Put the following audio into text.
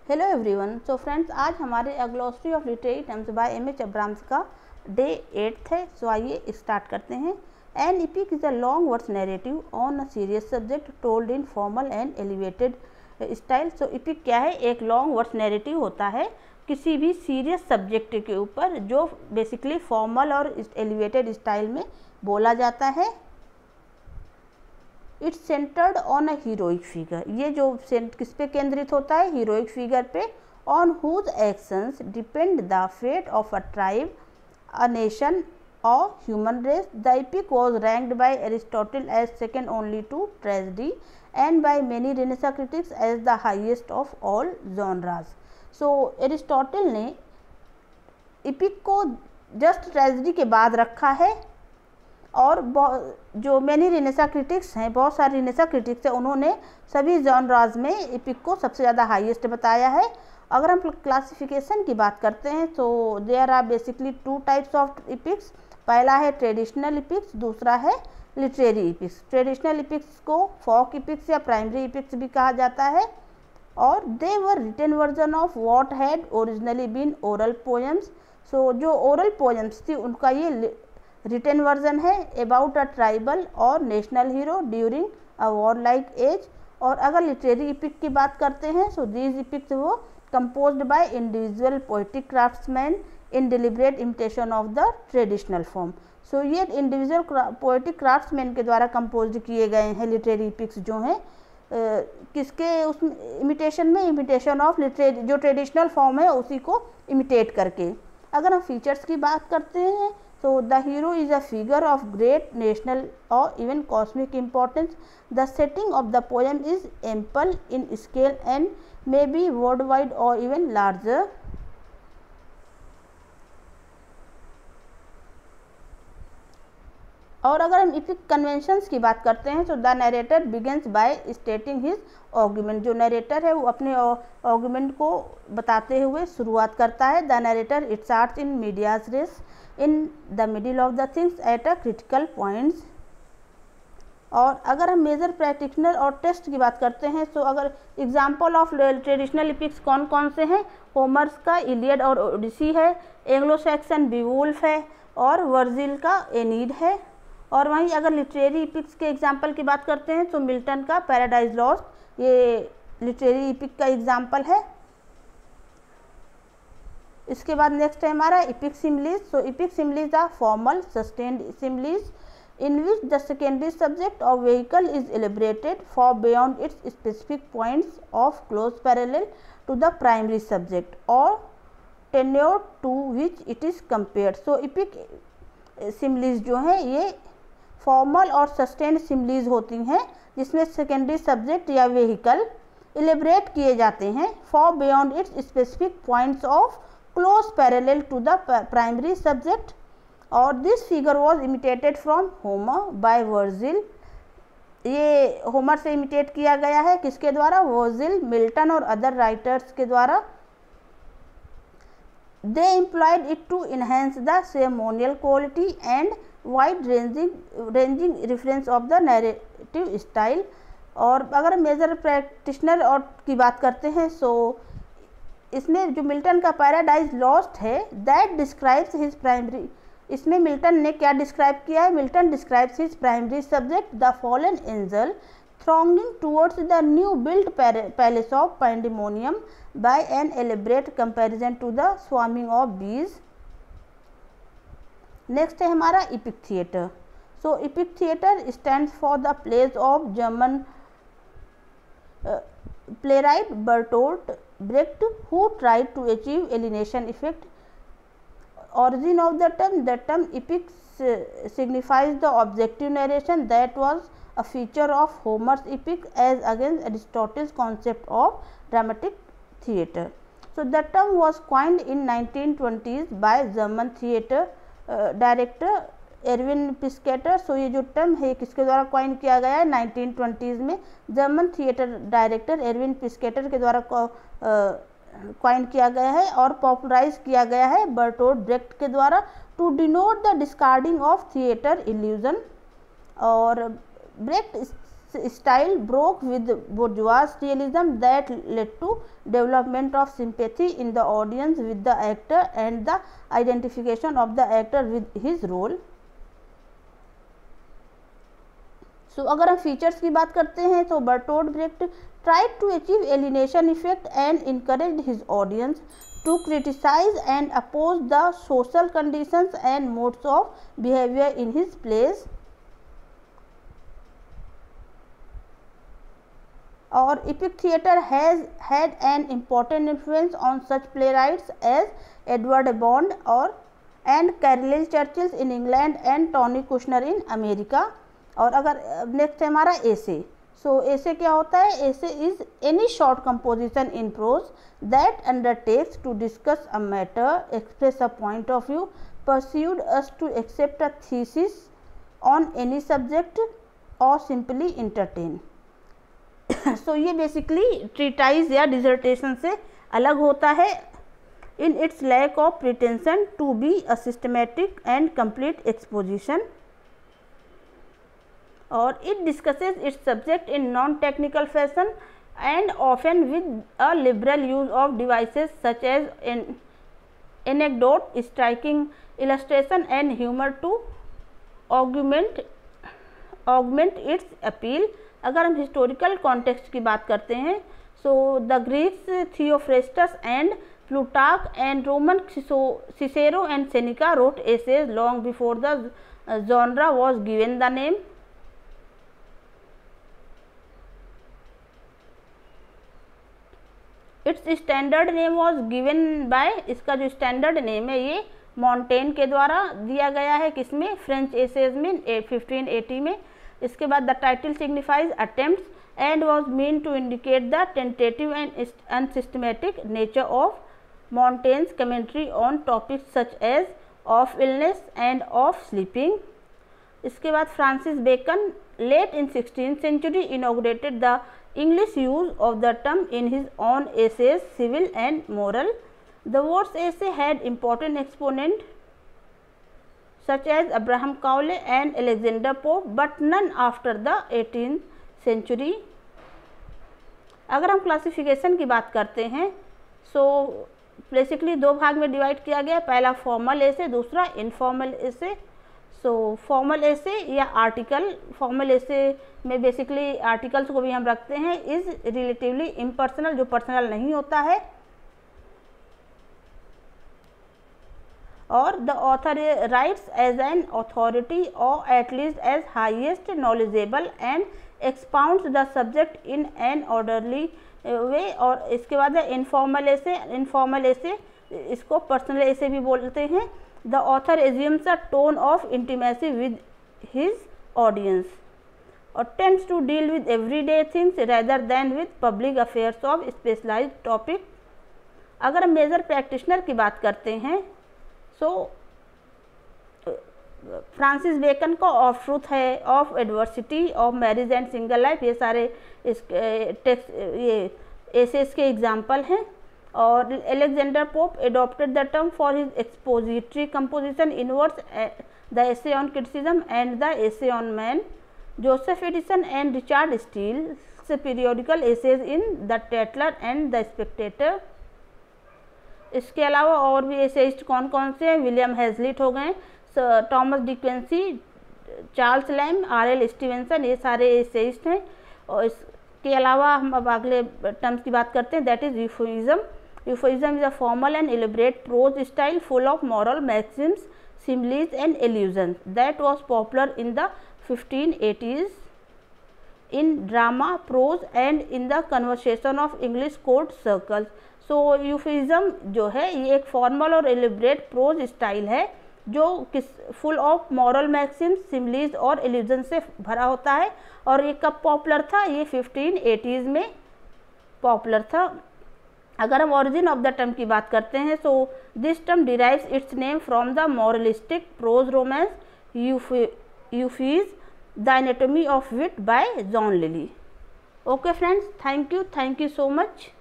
Hello everyone. सो friends, आज हमारे a glossary of literary terms by M H. Abrams का day 8 है। सो आइए स्टार्ट करते हैं। An epic is a long words narrative on a serious subject told in formal and elevated style. So epic क्या है? एक लॉन्ग वर्ड्स नैरेटिव होता है किसी भी सीरियस सब्जेक्ट के ऊपर, जो बेसिकली फॉर्मल और एलिवेटेड स्टाइल में बोला जाता है। It's centred on a heroic figure. ये जो किस पे केंद्रित होता है? हीरोइक फिगर पे। On whose actions depend the fate of a tribe, a nation और human race. The epic was ranked by Aristotle as second only to tragedy and by many Renaissance critics as the highest of all genres. So Aristotle ने epic को just tragedy के बाद रखा है, और जो many renaissance critics हैं, बहुत सारे रेनेसां क्रिटिक्स हैं, उन्होंने सभी जॉनराज में एपिक को सबसे ज़्यादा हाईएस्ट बताया है। अगर हम क्लासिफिकेशन की बात करते हैं तो there are basically two types of epics. पहला है ट्रेडिशनल एपिक्स, दूसरा है लिटरेरी एपिक्स। ट्रेडिशनल एपिक्स को फोक एपिक्स या प्राइमरी एपिक्स भी कहा जाता है, और they were written version of what had originally been oral poems. So जो ओरल पोएम्स थी उनका ये रिटन वर्जन है अबाउट अ ट्राइबल और national hero during a war like age. और अगर लिटरेरी एपिक की बात करते हैं सो दीज एपिक्स वो composed by individual poetic craftsman in deliberate imitation of the traditional form. सो ये इंडिविजुअल पोएटिक क्राफ्ट्समैन के द्वारा कंपोज किए गए हैं लिटरेरी एपिक्स जो हैं, किसके उस इमिटेशन में? इमिटेशन ऑफ लिटरेरी, जो ट्रेडिशनल फॉर्म है उसी को इमिटेट करके। अगर हम फीचर्स की बात करते हैं so the hero is a figure of great national or even cosmic importance. The setting of the poem is ample in scale and may be worldwide or even larger. और अगर हम एपिक कन्वेंशंस की बात करते हैं तो the narrator begins bye स्टेटिंग his argument. जो narrator है वो अपने आर्गुमेंट को बताते हुए शुरुआत करता है। The narrator it starts in medias res in the middle of the things at a critical points. और अगर हम मेजर प्रैक्टिशनर और टेस्ट की बात करते हैं तो अगर एग्जाम्पल ऑफ ट्रेडिशनल एपिक्स कौन कौन से हैं? होमर्स का इलियड और ओडिसी है, एंग्लो सैक्सन बीवुल्फ है, और वर्जिल का एनीड है। और वहीं अगर लिटरेरी एपिक्स के एग्जाम्पल की बात करते हैं तो मिल्टन का पैराडाइज लॉस्ट, ये लिटरेरी एपिक का एग्जाम्पल है। इसके बाद नेक्स्ट है हमारा epic similes. So epic similes are formal sustained similes in which the secondary subject or vehicle is elaborated far beyond its specific points of close parallel to the primary subject or tenure to which it is compared. So epic similes जो हैं ये formal और sustained similes होती हैं जिसमें secondary subject या vehicle elaborate किए जाते हैं far beyond its specific points of close parallel to the primary subject. और this figure was imitated from Homer by Virgil. ये होमर से इमिटेट किया गया है, किसके द्वारा? वर्जिल, मिल्टन और अदर राइटर्स के द्वारा। They employed it to enhance the ceremonial quality and wide ranging reference of the narrative style. और अगर मेजर प्रैक्टिशनर और की बात करते हैं सो इसमें जो मिल्टन का पैराडाइज लॉस्ट है दैट डिस्क्राइब्स हिज प्राइमरी, इसमें मिल्टन ने क्या डिस्क्राइब किया है? Milton describes his primary subject the fallen angel thronging towards the new built palace of pandemonium by an elaborate comparison to the swarming of bees. Next है हमारा epic theatre. So epic theatre stands for the plays of German playwright Bertolt Brecht who tried to achieve alienation effect. Origin of the term epic signifies the objective narration that was a feature of Homer's epic as against Aristotle's concept of dramatic theatre. So the term was coined in 1920s by German theatre director Erwin Piscator. So ये जो term है किसके द्वारा coin किया गया है? 1920s में German theatre director Irwin पिस्केटर के द्वारा कॉइन किया गया है और पॉपुलराइज किया गया है बर्टोल्ट ब्रेक्ट के द्वारा to denote the discarding of theatre illusion. और Brecht style broke with bourgeois realism that led to development of sympathy in the audience with the actor and the identification of the actor with his role. So अगर हम features की बात करते हैं तो Bertolt Brecht tried to achieve alienation effect and encouraged his audience to criticize and oppose the social conditions and modes of behavior in his plays. और epic theatre has had an important influence on such playwrights as Edward Bond and Carlyle Churchill in England and Tony Kushner in America. और अगर next है हमारा ऐसे. सो ऐसे क्या होता है? Essay is any short composition in prose that undertakes to discuss a matter, express a point of view, persuade us to accept a thesis on any subject or simply entertain. So ये basically treatise या dissertation से अलग होता है in its lack of pretension to be a systematic and complete exposition. Or it discusses its subject in non-technical fashion and often with a liberal use of devices such as an anecdote, striking illustration and humor to augment its appeal. अगर हम historical context की बात करते हैं, so the Greeks Theophrastus and Plutarch and Roman Cicero and Seneca wrote essays long before the genre was given the name. It's standard name was given by, इसका जो standard name है ये मॉन्टेन के द्वारा दिया गया है. किसमें? फ्रेंच एसेज में 1580 में. इसके बाद the title signifies attempts and was mean to indicate the tentative and unsystematic nature of Montaigne's commentary on topics such as of illness and of sleeping. इसके बाद Francis Bacon late in 16th century inaugurated the English use of the term in his own essays, civil and moral. The word's essay had important exponents such as Abraham Cowley and Alexander Pope, but none after the 18th century. अगर हम classification की बात करते हैं, so basically दो भाग में divide किया गया. पहला फॉर्मल एसे, दूसरा इनफॉर्मल एसे. सो फॉर्मल एसे या आर्टिकल, फॉर्मल एसे में बेसिकली आर्टिकल्स को भी हम रखते हैं, इज रिलेटिवली इम्पर्सनल, जो पर्सनल नहीं होता है. और the author writes as an authority और at least as highest knowledgeable and expounds the subject in an orderly way. और इसके बाद है इनफॉर्मल एसे. इनफॉर्मल एसे इसको पर्सनल एसे भी बोलते हैं. The author assumes a tone of intimacy with his audience or tends to deal with everyday things rather than with public affairs of specialized topic. अगर हम मेजर प्रैक्टिशनर की बात करते हैं, सो फ्रांसिस बेकन का ऑफ ट्रूथ है, of adversity, of marriage and single life, ये सारे इस टेक्स्ट ये एसेस के एग्जाम्पल हैं. और Alexander pope adopted the term for his expository composition in words, the essay on criticism and the essay on man. Joseph Edison and Richard Steele's periodical essays in the Tatler and the Spectator. इसके अलावा और भी essayist कौन कौन से हैं? William Hazlitt हो गए, Thomas De Quincey, Charles Lamb, R.L. Stevenson, ये सारे एसेइस्ट हैं. और इसके अलावा हम अब अगले टर्म्स की बात करते हैं, that is euphuism. Euphuism is a formal and elaborate prose style full of moral maxims, similes and allusions that was popular in the 1580s in drama, prose and in the conversation of English court circles. So euphuism जो है ये एक formal और elaborate prose style है जो full of moral Maxim's, similes और एल्यूजन से भरा होता है. और ये कब पॉपुलर था? ये 1580s में पॉपुलर था. अगर हम ओरिजिन ऑफ द टर्म की बात करते हैं, so this term derives its name from the moralistic prose romance Euphues the anatomy of wit by John Lyly. Okay friends, thank you so much.